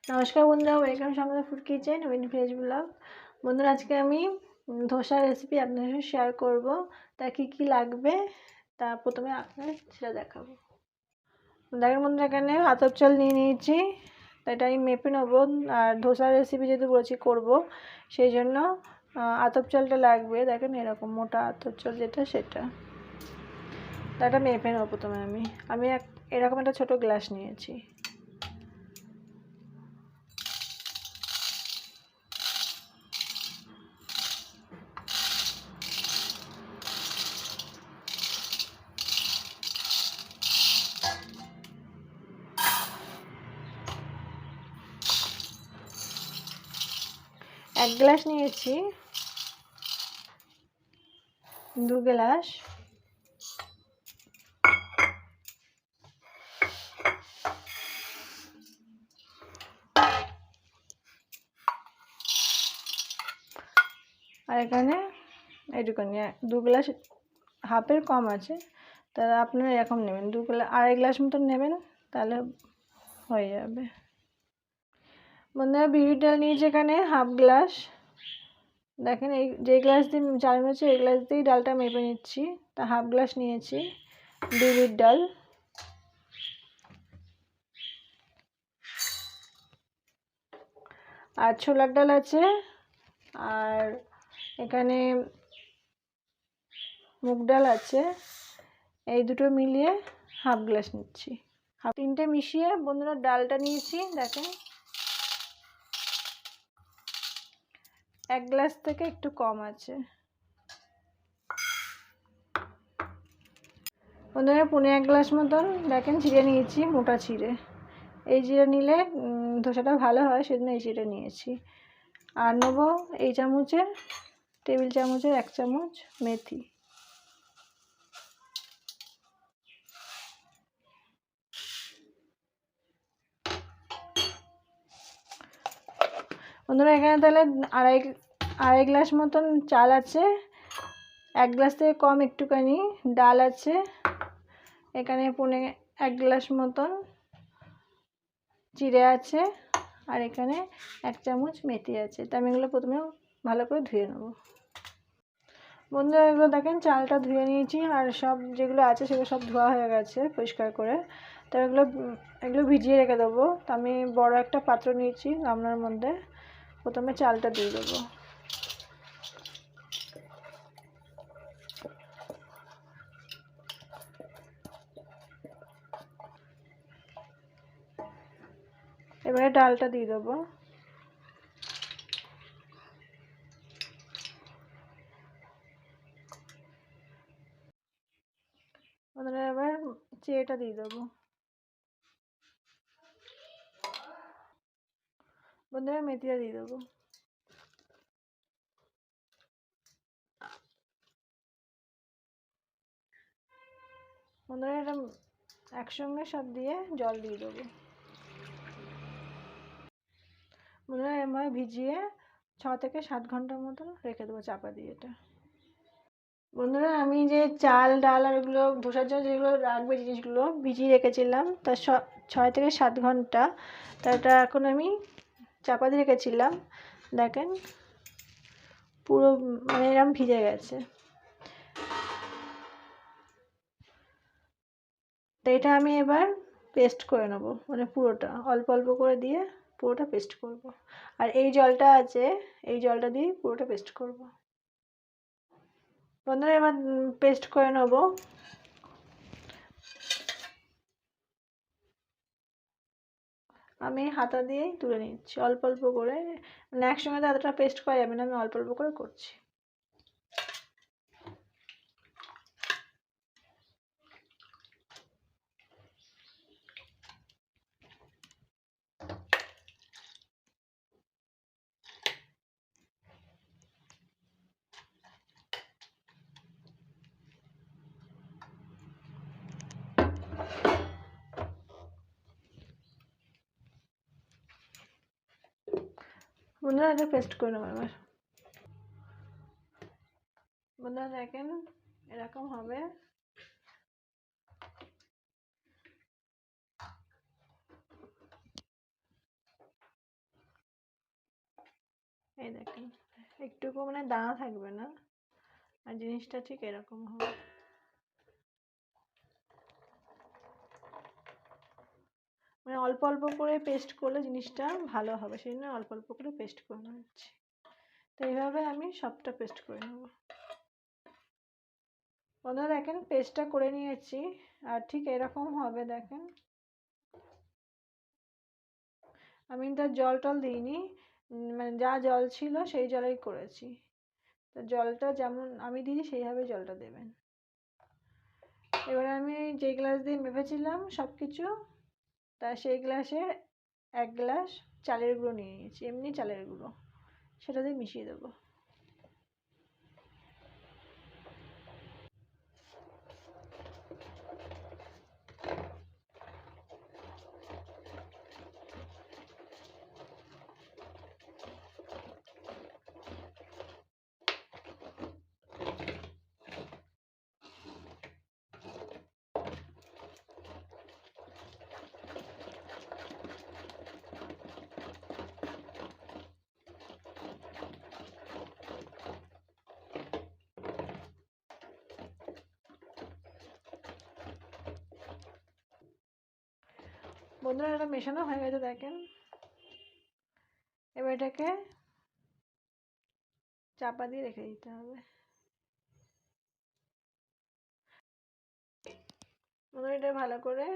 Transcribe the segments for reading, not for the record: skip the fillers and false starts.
নমস্কার বন্ধুরা, ওয়েলকাম সঙ্গে food kitchen win veg blog. বন্ধুরা, আজকে আমি ধোসার রেসিপি আপনাদের সাথে শেয়ার করব। তা কী লাগবে তা প্রথমে আপনাদের সেটা দেখাবো। দেখেন বন্ধুরা, এখানে আতপ চাল নিয়ে নিয়েছি, তো এটা আমি মেপে নেবো। আর ধোসার রেসিপি যেহেতু বলছি করব, সেই জন্য আতপ চালটা লাগবে। দেখেন এরকম মোটা আতপ চাল যেটা, সেটা এটা মেপে নেবো। প্রথমে আমি এরকম একটা ছোট গ্লাস নিয়েছি। এক গ্লাস নিয়েছি, দু গ্লাস, আর এখানে এইটুকুনি, দু গ্লাস হাফের কম আছে, তাহলে আপনারা এরকম নেবেন, দু গ্লাস আড়াই গ্লাস মতন নেবেন, তাহলে হয়ে যাবে। বন্ধুরা, বিউলির ডাল নিয়েছি এখানে হাফ গ্লাস। দেখেন এই যে গ্লাস দিয়ে চাল মেপেছি, এই গ্লাস দিয়েই ডালটা মেপে নিচ্ছি। তা হাফ গ্লাস নিয়েছি বিউলির ডাল। আর ছোলার ডাল আছে, আর এখানে মুগ ডাল আছে। এই দুটো মিলিয়ে হাফ গ্লাস নিচ্ছি। তিনটে মিশিয়ে বন্ধুরা ডালটা নিয়েছি। দেখেন এক গ্লাস থেকে একটু কম আছে। বন্ধুরা, পৌনে এক গ্লাস মতন দেখেন চিড়ে নিয়েছি, মোটা চিড়ে। এই চিড়ে নিলে ধোসাটা ভালো হয়, সেজন্য এই চিড়ে নিয়েছি। আর নেবো এই চামচের, টেবিল চামচের 1 চামচ মেথি। বন্ধুরা, এখানে তাহলে আড়াই গ্লাস মতন চাল আছে, এক গ্লাস থেকে কম একটুখানি ডাল আছে। এখানে পৌনে এক গ্লাস মতন চিড়ে আছে, আর এখানে 1 চামচ মেথি আছে। তা আমি এগুলো প্রথমে ভালো করে ধুয়ে নেব। বন্ধুরা, এগুলো দেখেন চালটা ধুয়ে নিয়েছি, আর সব যেগুলো আছে সেগুলো সব ধোয়া হয়ে গেছে পরিষ্কার করে। তো এগুলো ভিজিয়ে রেখে দেবো। তো আমি বড় একটা পাত্র নিয়েছি, গামলার মধ্যে প্রথমে চালটা দিয়ে দেবো। এবারে ডালটা দিয়ে দেবো। বন্ধুরা, এবার চিড়েটা দিয়ে দেবো। বন্ধুরা, মেথিটা দিয়ে দেবো। বন্ধুরা, এটা একসঙ্গে সব দিয়ে জল দিয়ে দেবো। বন্ধুরা, এবার ভিজিয়ে 6 থেকে 7 ঘন্টার মতন রেখে দেবো চাপা দিয়ে। এটা বন্ধুরা, আমি যে চাল ডাল আর এগুলো ধোসার জন্য যেগুলো রাখবে জিনিসগুলো ভিজিয়ে রেখেছিলাম, তার 6 থেকে 7 ঘন্টা। তা এটা এখন আমি চাপা দিয়ে রেখেছিলাম। দেখেন পুরো মানে এরকম ভিজে গেছে। তো এটা আমি এবার পেস্ট করে নেবো, মানে পুরোটা অল্প অল্প করে দিয়ে পুরোটা পেস্ট করব। আর এই জলটা আছে, এই জলটা দিয়ে পুরোটা পেস্ট করব। বন্ধুরা, এবার পেস্ট করে নেব। আমি হাতা দিয়েই তুলে নিচ্ছি অল্প অল্প করে, মানে একসঙ্গে তো এতটা পেস্ট করা যাবে না, আমি অল্প অল্প করে করছি। বন্ধুরা, এটা পেস্ট করে নেবো এবার। বন্ধুরা, দেখেন এরকম হবে। এই দেখেন একটুকু মানে দানা থাকবে না, আর জিনিসটা ঠিক এরকম হবে। মানে অল্প অল্প করে পেস্ট করলে জিনিসটা ভালো হবে, সেই জন্য অল্প অল্প করে পেস্ট করে নিচ্ছি। তো এইভাবে আমি সবটা পেস্ট করে নেব। বন্ধুরা দেখেন পেস্টটা করে নিয়েছি, আর ঠিক এরকম হবে দেখেন। আমি তো জল টল দিইনি, মানে যা জল ছিল সেই জলেই করেছি। তো জলটা যেমন আমি দিই সেইভাবে জলটা দেবেন। এবার আমি যে গ্লাস দিয়ে মেপেছিলাম সব কিছু, তা সেই গ্লাসে 1 গ্লাস চালের গুঁড়ো নিয়ে নিয়েছি, এমনি চালের গুঁড়ো, সেটা দিয়ে মিশিয়ে দেবো। বন্ধুরা এটা মেশানো হয়ে গেছে দেখেন। এবার এটাকে চাপা দিয়ে রেখে দিতে হবে। বন্ধুরা এটা ভালো করে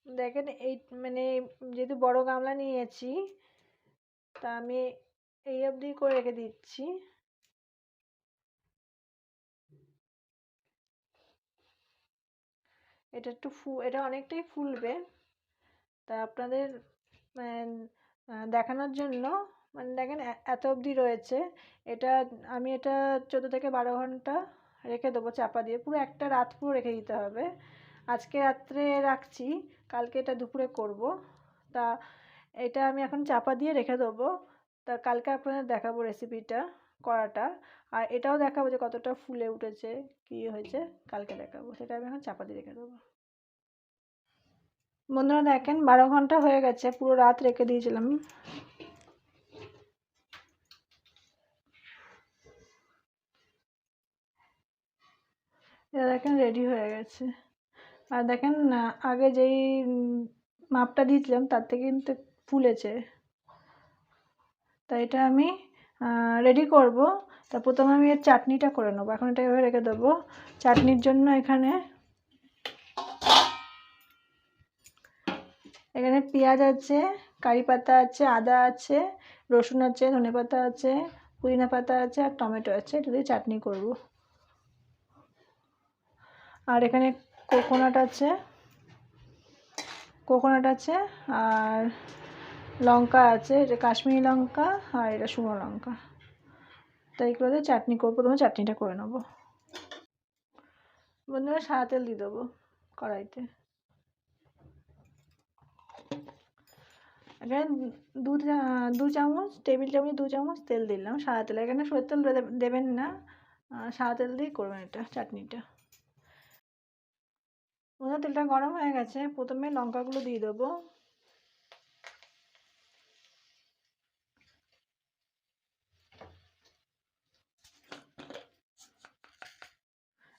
দেখেন, এই মানে যেহেতু বড় গামলা নিয়েছি, তা আমি এই অবধি করে রেখে দিচ্ছি। এটা অনেকটাই ফুলবে, তা আপনাদের দেখানোর জন্য মানে দেখেন এত অবধি রয়েছে। এটা আমি এটা 14 থেকে 12 ঘন্টা রেখে দেবো চাপা দিয়ে, পুরো একটা রাত পুরো রেখে দিতে হবে। আজকে রাত্রে রাখছি, কালকে এটা দুপুরে করব। তা এটা আমি এখন চাপা দিয়ে রেখে দেবো, তা কালকে আপনাদের দেখাবো রেসিপিটা করাটা, আর এটাও দেখাবো যে কতটা ফুলে উঠেছে কী হয়েছে, কালকে দেখাবো। সেটা আমি এখন চাপা দিয়ে রেখে দেবো। বন্ধুরা দেখেন 12 ঘন্টা হয়ে গেছে, পুরো রাত রেখে দিয়েছিলাম। এটা দেখেন রেডি হয়ে গেছে। আর দেখেন আগে যেই মাপটা দিয়েছিলাম তার থেকে কিন্তু ফুলেছে। তাই এটা আমি রেডি করব। তা প্রথমে আমি এর চাটনিটা করে নেবো, এখন এটা এভাবে রেখে দেবো। চাটনির জন্য এখানে পেঁয়াজ আছে, কারি পাতা আছে, আদা আছে, রসুন আছে, ধনেপাতা আছে, পুদিনা পাতা আছে, আর টমেটো আছে। এটা দিয়ে চাটনি করব। আর এখানে কোকোনাট আছে, আর লঙ্কা আছে, এটা কাশ্মীরি লঙ্কা, আর এটা শুকনো লঙ্কা। তো এইগুলো দিয়ে চাটনি করবো। প্রথমে চাটনিটা করে নেবো। বন্ধুরা সাদা তেল দিয়ে দেবো কড়াইতে। এখানে দু চামচ, টেবিল চামচ 2 চামচ তেল দিলাম সাদা তেল। এখানে সরষের তেল দেবেন না, সাদা তেল দিয়েই করবেন এটা চাটনিটা। বন্ধুরা তেলটা গরম হয়ে গেছে, প্রথমে লঙ্কাগুলো দিয়ে দেবো।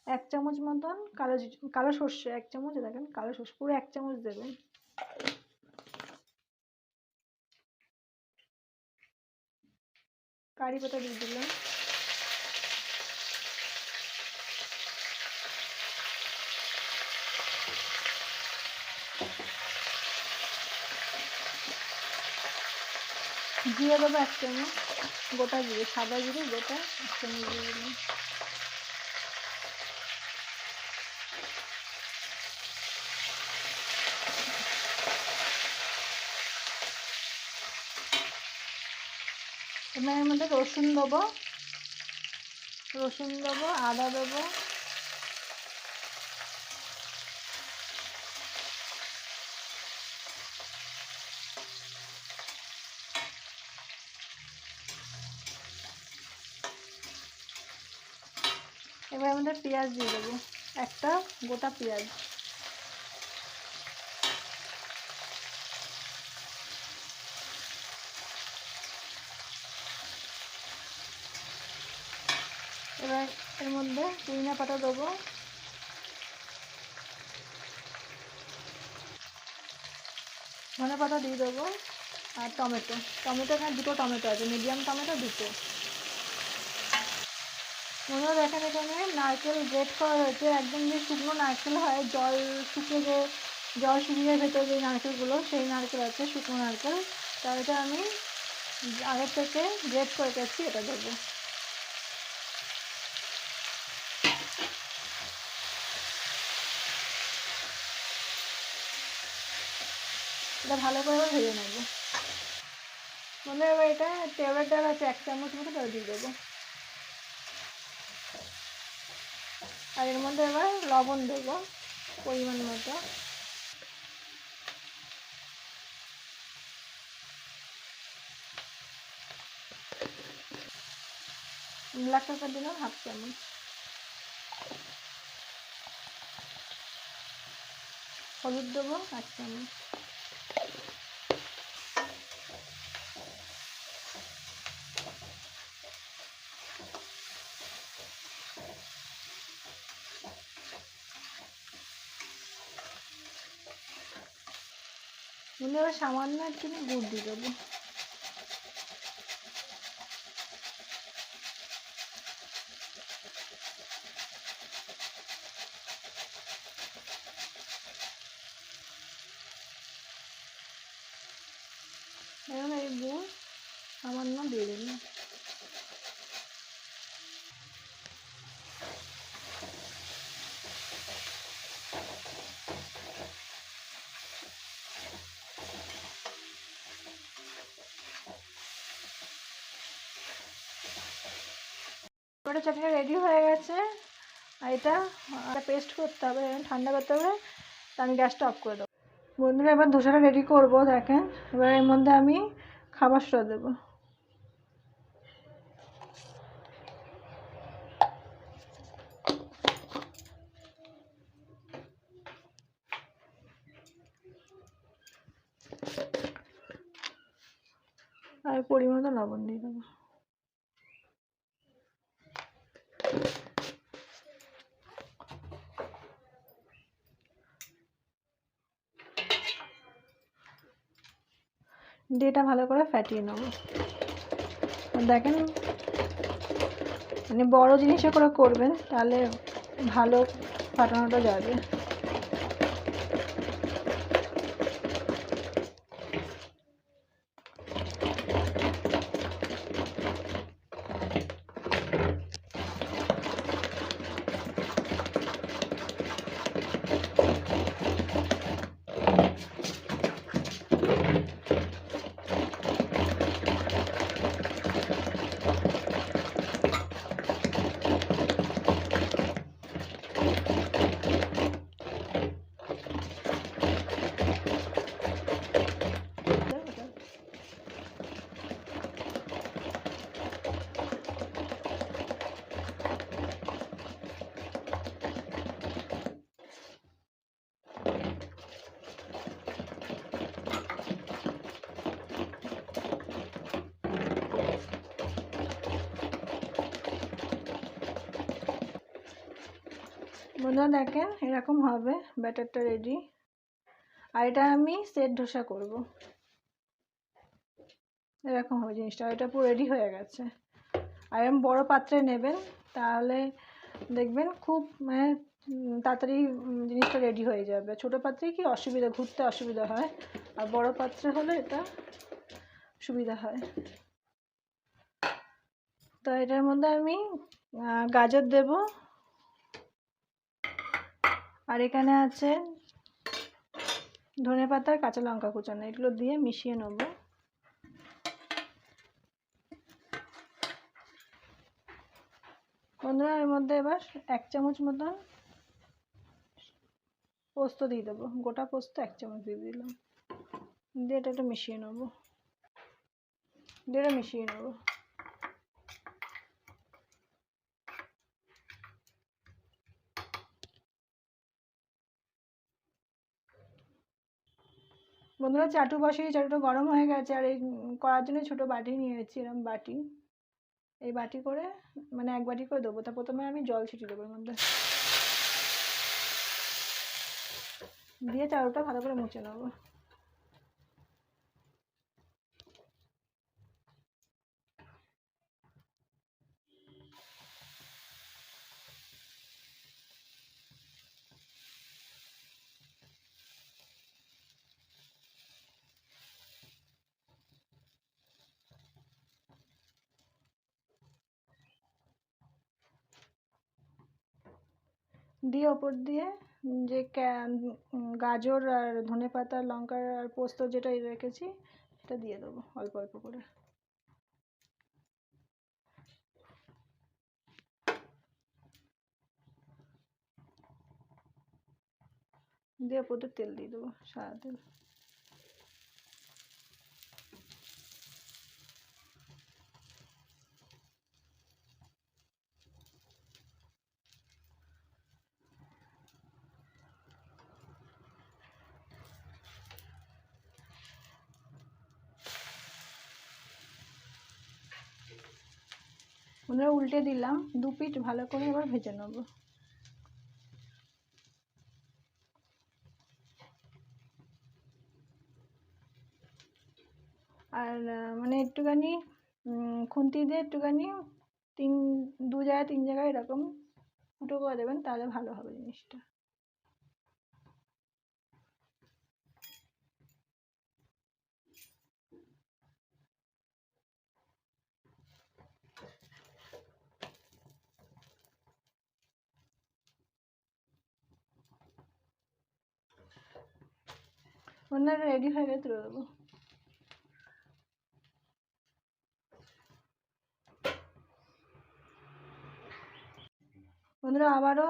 এক চামচ মতন কালো সর্ষে, 1 চামচ, দেখেন কালো সর্ষে পুরো 1 চামচ দেবেন। কারি পাতা দিয়ে দিলাম। জিরে দেবো 1 চামচ, গোটা জিরে, সাদা জিরে গোটা 1 চামচ দিয়ে দিলাম। এবার এর মধ্যে রসুন দেবো, আদা দেবো, এবার আমাদের পেঁয়াজ দিয়ে দেবো, একটা গোটা পেঁয়াজ। এবার এর মধ্যে পুদিনা পাতা দেবো, ধনে পাতা দিয়ে দেবো, আর টমেটো। এখানে 2টো টমেটো আছে, মিডিয়াম টমেটো 2টো। বন্ধুরা দেখেন এখানে নারকেল গ্রেট করা হয়েছে, একদম যে শুকনো নারকেল হয়, জল শুকিয়ে ভেতরে যে নারকেলগুলো, সেই নারকেল আছে, শুকনো নারকেল। তা এটা আমি আগে থেকে গ্রেট করে রেখেছি, এটা দেবো। এটা ভালো করে ভেজে নেব। মনে এবার এটা টেবিলের ডাল আছে 1 চামচ মতো দিয়ে দেবো। আর এর মধ্যে এবার লবণ দেবো পরিমাণ মতো। ব্ল্যাক পেপার দিলাম 1/2 চামচ। হলুদ দেবো 1 চামচ। এবার সামান্য একটু গুড় দিয়ে দেবো। এখন এই গুড় সামান্য দিয়ে দিলাম। ওটা চাটনি রেডি হয়ে গেছে। আর এটা পেস্ট করতে হবে, ঠান্ডা করতে হবে। তা আমি গ্যাসটা অফ করে দেবো। বন্ধুরা এবার ধোসাটা রেডি করব। দেখেন এবার এর মধ্যে আমি খাবার সোডা দেবো। আর পরিমাণ মতো লবণ দিয়ে দেবো। দিয়ে এটা ভালো করে ফাটিয়ে নেব। দেখেন মানে বড় জিনিসে করে করবেন, তাহলে ভালো ফাটানোটা যাবে। বন্ধুরা দেখেন এরকম হবে ব্যাটারটা রেডি। আর এটা আমি সেট ধোসা করব। এরকম হবে জিনিসটা, এটা পুরো রেডি হয়ে গেছে। আর এরকম বড় পাত্রে নেবেন, তাহলে দেখবেন খুব মানে তাড়াতাড়ি জিনিসটা রেডি হয়ে যাবে। ছোট পাত্রে কি অসুবিধা, ঘুরতে অসুবিধা হয়, আর বড় পাত্রে হলে এটা সুবিধা হয়। তো এটার মধ্যে আমি গাজর দেব, আর এখানে আছে ধনেপাতা আর কাঁচা লঙ্কা কুচানো, এগুলো দিয়ে মিশিয়ে নেব। বন্ধুরা এর মধ্যে এবার 1 চামচ মতন পোস্ত দিয়ে দেবো, গোটা পোস্ত 1 চামচ দিয়ে দিলাম। দিয়ে এটা একটু মিশিয়ে নেব। বন্ধুরা চাটু বসিয়ে, চাটুটা গরম হয়ে গেছে। আর এই করার জন্য ছোট বাটি নিয়েছি, এরকম বাটি। এই বাটি করে মানে এক বাটি করে দেবো। তা প্রথমে আমি জল ছিটিয়ে দেবো এর মধ্যে, দিয়ে চাউটা ভালো করে মুছে নেবো। দিয়ে ওপর দিয়ে যে গাজর আর ধনেপাতা লঙ্কার আর পোস্ত যেটা রেখেছি সেটা দিয়ে দেবো অল্প অল্প করে। দিয়ে ওপর দিয়ে তেল দিয়ে দেবো, সাদা তেল। বন্ধুরা উল্টে দিলাম, দু পিঠ ভালো করে এবার ভেজে নেব। আর মানে একটুখানি খুন্তি দিয়ে একটুখানি দু জায়গায় তিন জায়গায় এরকম ফুটো করে দেবেন, তাহলে ভালো হবে জিনিসটা। বন্ধুরা রেডি হয়ে গেলে তুলে দেবো। বন্ধুরা আবারও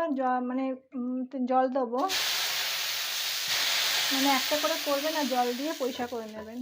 মানে জল দেবো, মানে একটা করে করবেন আর জল দিয়ে পরিষ্কার করে নেবেন।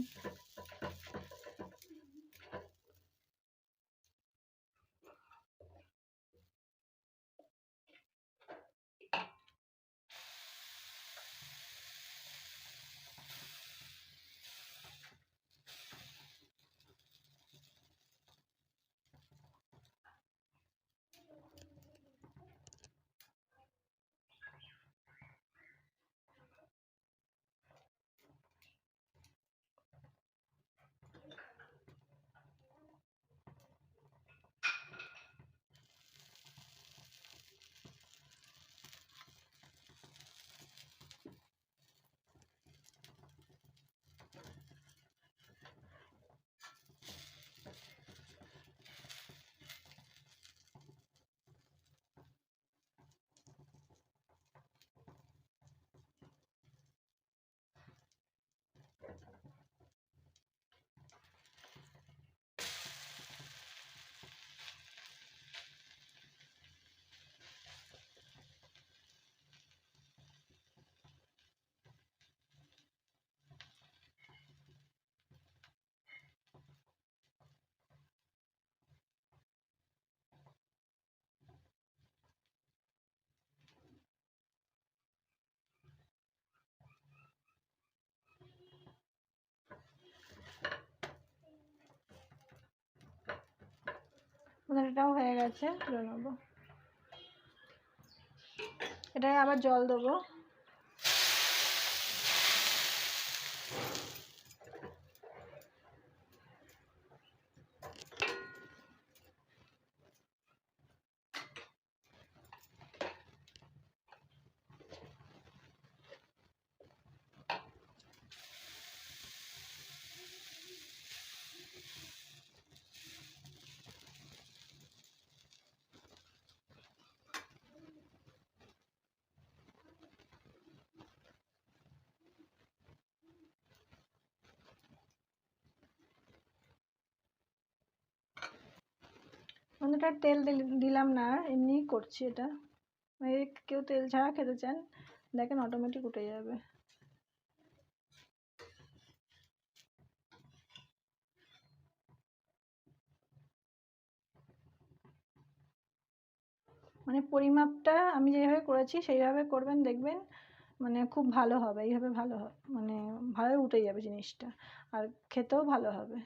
এটাও হয়ে গেছে, তুলে নেবো। এটাকে আবার জল দেবো। বন্ধুটা তেল দিলাম না, এমনি করছি এটা। কেউ তেল ছাড়া খেতে চান দেখেন অটোমেটিক উঠে যাবে। মানে পরিমাপটা আমি যেভাবে করেছি সেইভাবে করবেন, দেখবেন মানে খুব ভালো হবে। এইভাবে ভালো হবে, মানে ভালো উঠে যাবে জিনিসটা, আর খেতেও ভালো হবে।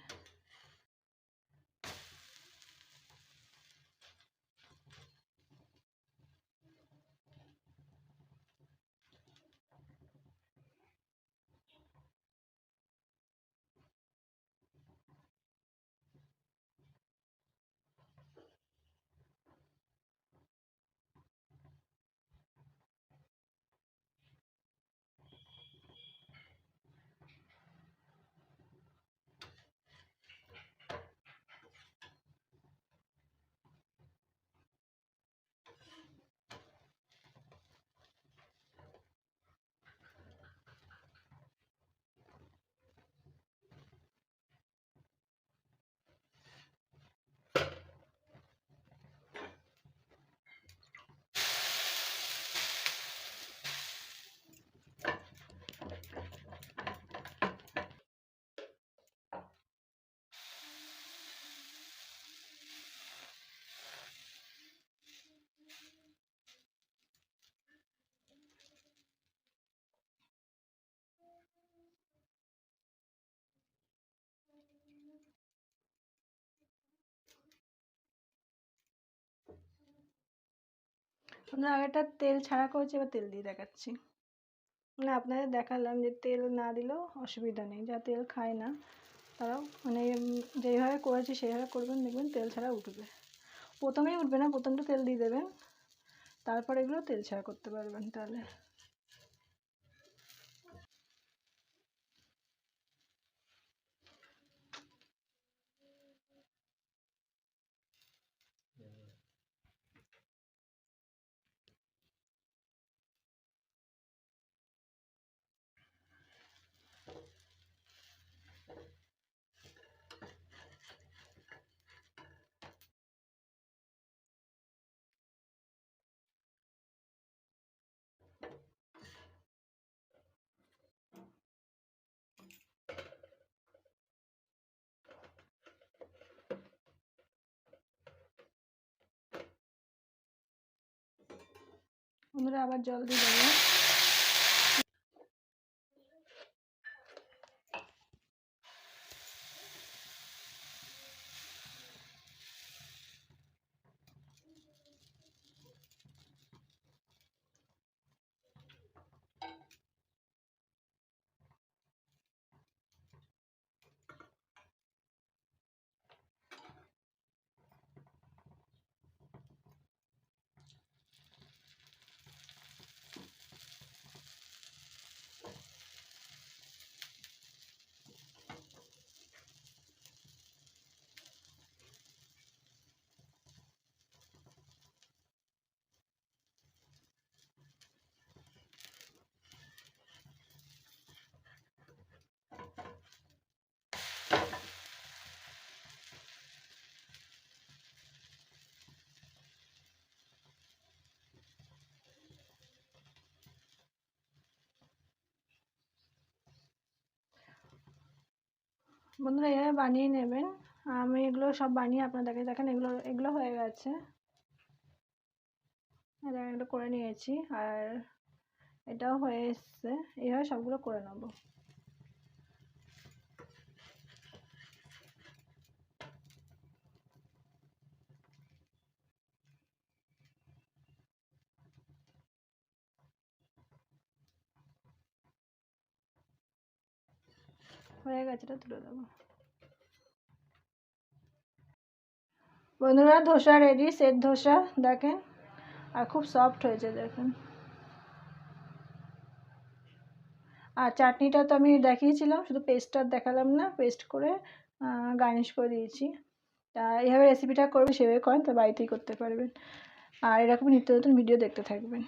আমরা আগেটা তেল ছাড়া করেছি, এবার তেল দিয়ে দেখাচ্ছি। মানে আপনাদের দেখালাম যে তেল না দিলেও অসুবিধা নেই, যা তেল খায় না তারাও মানে যেইভাবে করেছি সেইভাবে করবেন, দেখবেন তেল ছাড়া উঠবে। প্রথমেই উঠবে না, প্রথমটা তেল দিয়ে দেবেন, তারপর এগুলো তেল ছাড়া করতে পারবেন। তাহলে বন্ধুরা আবার জল দিয়ে দেবো। বন্ধুরা এভাবে বানিয়ে নেবেন। আমি এগুলো সব বানিয়ে আপনাদেরকে দেখেন, এগুলো হয়ে গেছে, এগুলো করে নিয়েছি, আর এটাও হয়ে এসছে। এইভাবে সবগুলো করে নেবো। হয়ে গেছে, এটা তুলে দেবো। বন্ধুরা ধোসা রেডি, সেট ধোসা দেখেন, আর খুব সফট হয়েছে দেখেন। আর চাটনিটা তো আমি দেখিয়েছিলাম, শুধু পেস্টটা দেখালাম না, পেস্ট করে গার্নিশ করে দিয়েছি। তা এইভাবে রেসিপিটা করবে, সেভাবে করেন তো বাড়িতেই করতে পারবেন। আর এরকম নিত্য নতুন ভিডিও দেখতে থাকবেন।